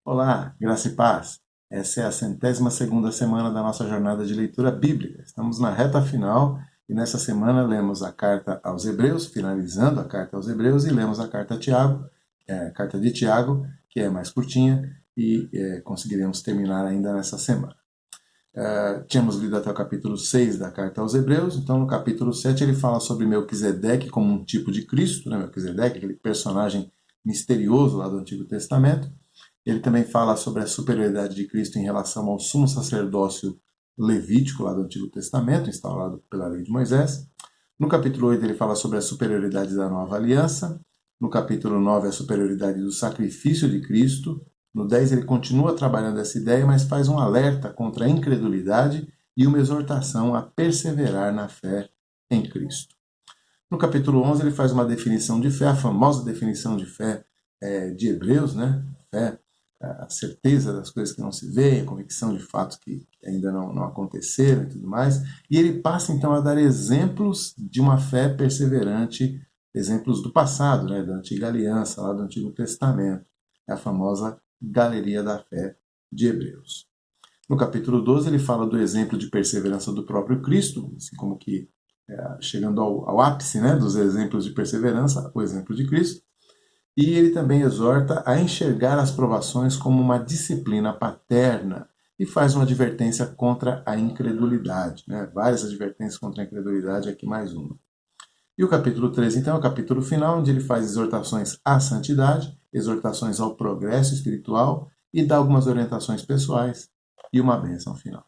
Olá, graça e paz. Essa é a 102ª semana da nossa jornada de leitura bíblica. Estamos na reta final e nessa semana lemos a carta aos Hebreus, finalizando a carta aos Hebreus, e lemos a carta a Tiago, a carta de Tiago, que é mais curtinha e conseguiremos terminar ainda nessa semana. Tínhamos lido até o capítulo 6 da carta aos Hebreus, então no capítulo 7 ele fala sobre Melquisedeque como um tipo de Cristo, né? Melquisedeque, aquele personagem misterioso lá do Antigo Testamento. Ele também fala sobre a superioridade de Cristo em relação ao sumo sacerdócio levítico lá do Antigo Testamento, instaurado pela lei de Moisés. No capítulo 8 ele fala sobre a superioridade da nova aliança. No capítulo 9 a superioridade do sacrifício de Cristo. No 10 ele continua trabalhando essa ideia, mas faz um alerta contra a incredulidade e uma exortação a perseverar na fé em Cristo. No capítulo 11 ele faz uma definição de fé, a famosa definição de fé de Hebreus, né? Fé, a certeza das coisas que não se veem, a convicção de fatos que ainda não aconteceram e tudo mais. E ele passa então a dar exemplos de uma fé perseverante, exemplos do passado, né, da antiga aliança, lá do Antigo Testamento. É a famosa galeria da fé de Hebreus. No capítulo 12 ele fala do exemplo de perseverança do próprio Cristo, assim como que chegando ao ápice, né, dos exemplos de perseverança, o exemplo de Cristo. E ele também exorta a enxergar as provações como uma disciplina paterna e faz uma advertência contra a incredulidade. Né? Várias advertências contra a incredulidade, aqui mais uma. E o capítulo 13, então, é o capítulo final, onde ele faz exortações à santidade, exortações ao progresso espiritual e dá algumas orientações pessoais e uma bênção final.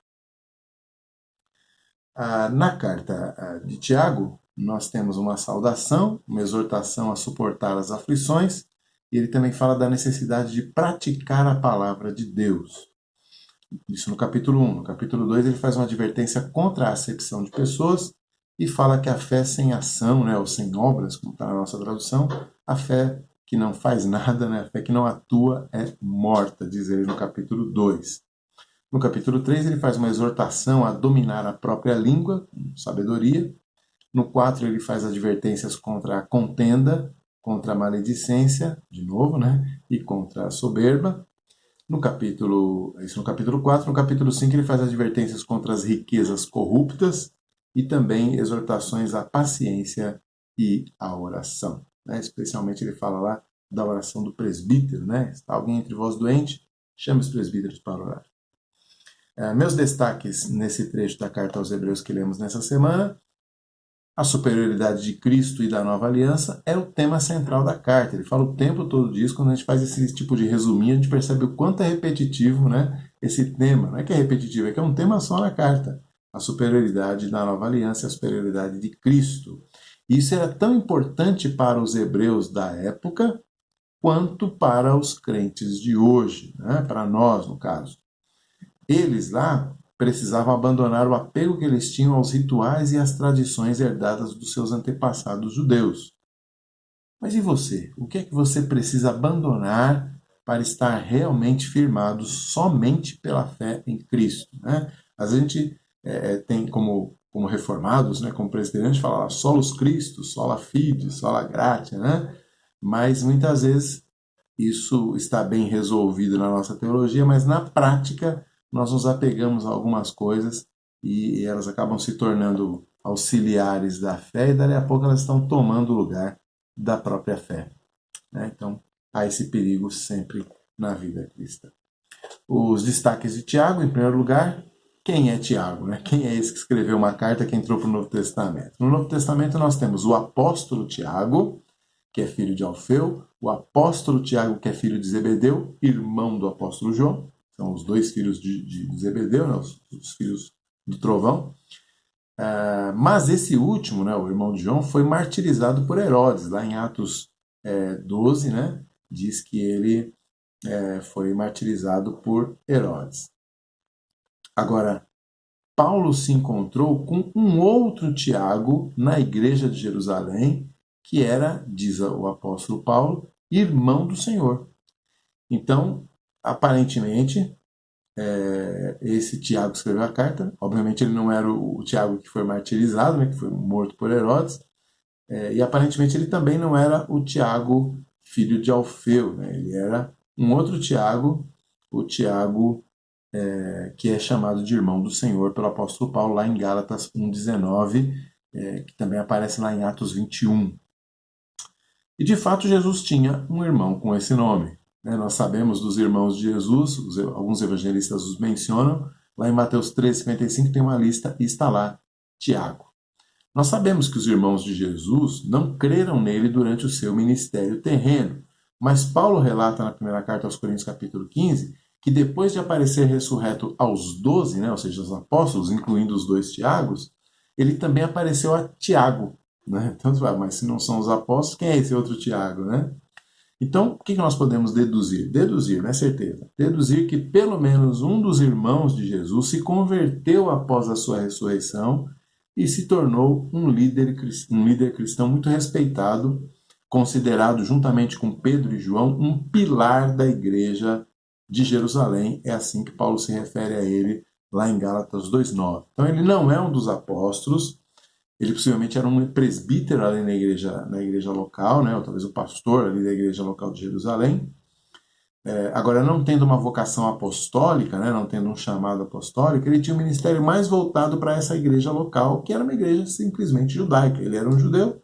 Na carta de Tiago, nós temos uma saudação, uma exortação a suportar as aflições, e ele também fala da necessidade de praticar a palavra de Deus. Isso no capítulo 1. No capítulo 2 ele faz uma advertência contra a acepção de pessoas e fala que a fé sem ação, né, ou sem obras, como está na nossa tradução, a fé que não faz nada, né, a fé que não atua é morta, diz ele no capítulo 2. No capítulo 3 ele faz uma exortação a dominar a própria língua, com sabedoria. No 4 ele faz advertências contra a contenda, contra a maledicência, de novo, né? E contra a soberba. Isso no capítulo 4. No capítulo 5 ele faz advertências contra as riquezas corruptas e também exortações à paciência e à oração. Né? Especialmente ele fala lá da oração do presbítero, né? Está alguém entre vós doente? Chame os presbíteros para orar. Meus destaques nesse trecho da carta aos Hebreus que lemos nessa semana: a superioridade de Cristo e da nova aliança é o tema central da carta. Ele fala o tempo todo disso. Quando a gente faz esse tipo de resuminho, a gente percebe o quanto é repetitivo, né, esse tema. Não é que é repetitivo, é que é um tema só na carta. A superioridade da nova aliança e a superioridade de Cristo. Isso era tão importante para os hebreus da época quanto para os crentes de hoje, né, para nós, no caso. Eles lá precisavam abandonar o apego que eles tinham aos rituais e às tradições herdadas dos seus antepassados judeus. Mas e você? O que é que você precisa abandonar para estar realmente firmado somente pela fé em Cristo? Né? A gente tem como reformados, né, como presbiterianos, fala solos Cristo, sola fide, sola gratia, né? Mas muitas vezes isso está bem resolvido na nossa teologia, mas na prática nós nos apegamos a algumas coisas e elas acabam se tornando auxiliares da fé e dali a pouco elas estão tomando o lugar da própria fé. Né? Então, há esse perigo sempre na vida cristã. Os destaques de Tiago, em primeiro lugar, quem é Tiago? Né? Quem é esse que escreveu uma carta que entrou para o Novo Testamento? No Novo Testamento nós temos o apóstolo Tiago, que é filho de Alfeu, o apóstolo Tiago, que é filho de Zebedeu, irmão do apóstolo João. São os dois filhos de Zebedeu, né, os filhos do trovão. Mas esse último, né, o irmão de João, foi martirizado por Herodes. Lá em Atos 12, né, diz que ele foi martirizado por Herodes. Agora, Paulo se encontrou com um outro Tiago na igreja de Jerusalém, que era, diz o apóstolo Paulo, irmão do Senhor. Então, aparentemente, esse Tiago escreveu a carta. Obviamente ele não era o Tiago que foi martirizado, né, que foi morto por Herodes. E aparentemente ele também não era o Tiago, filho de Alfeu. Né, ele era um outro Tiago o Tiago, que é chamado de irmão do Senhor pelo apóstolo Paulo, lá em Gálatas 1,19, que também aparece lá em Atos 21. E de fato Jesus tinha um irmão com esse nome. Nós sabemos dos irmãos de Jesus, alguns evangelistas os mencionam, lá em Mateus 13,55 tem uma lista e está lá Tiago. Nós sabemos que os irmãos de Jesus não creram nele durante o seu ministério terreno, mas Paulo relata na primeira carta aos Coríntios, capítulo 15, que depois de aparecer ressurreto aos 12, ou seja, os apóstolos, incluindo os 2 Tiagos, ele também apareceu a Tiago. Então, mas se não são os apóstolos, quem é esse outro Tiago? Então, o que nós podemos deduzir? Deduzir, não é certeza. Deduzir que pelo menos um dos irmãos de Jesus se converteu após a sua ressurreição e se tornou um líder cristão muito respeitado, considerado juntamente com Pedro e João um pilar da igreja de Jerusalém. É assim que Paulo se refere a ele lá em Gálatas 2,9. Então ele não é um dos apóstolos, ele possivelmente era um presbítero ali na igreja local, ou talvez o pastor ali da igreja local de Jerusalém. Agora, não tendo uma vocação apostólica, não tendo um chamado apostólico, ele tinha um ministério mais voltado para essa igreja local, que era uma igreja simplesmente judaica. Ele era um judeu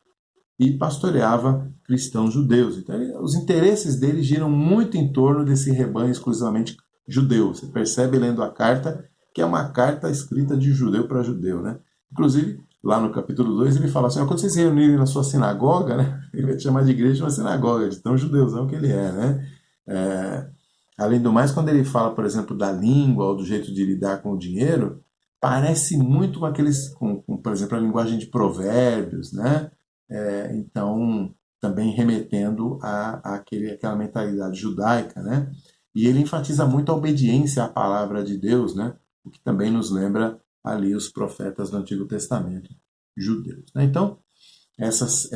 e pastoreava cristãos judeus. Então, os interesses dele giram muito em torno desse rebanho exclusivamente judeu. Você percebe lendo a carta que é uma carta escrita de judeu para judeu. Inclusive, lá no capítulo 2, ele fala assim, quando vocês se reunirem na sua sinagoga, ele vai te chamar de igreja de uma sinagoga, de tão judeuzão que ele é. Além do mais, quando ele fala, por exemplo, da língua ou do jeito de lidar com o dinheiro, parece muito com aqueles, por exemplo, a linguagem de provérbios, então, também remetendo àquela mentalidade judaica, E ele enfatiza muito a obediência à palavra de Deus, o que também nos lembra ali os profetas do Antigo Testamento judeus. Então, essas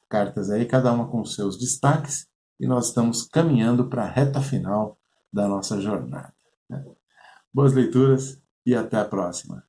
cartas aí, cada uma com seus destaques, e nós estamos caminhando para a reta final da nossa jornada. Boas leituras e até a próxima.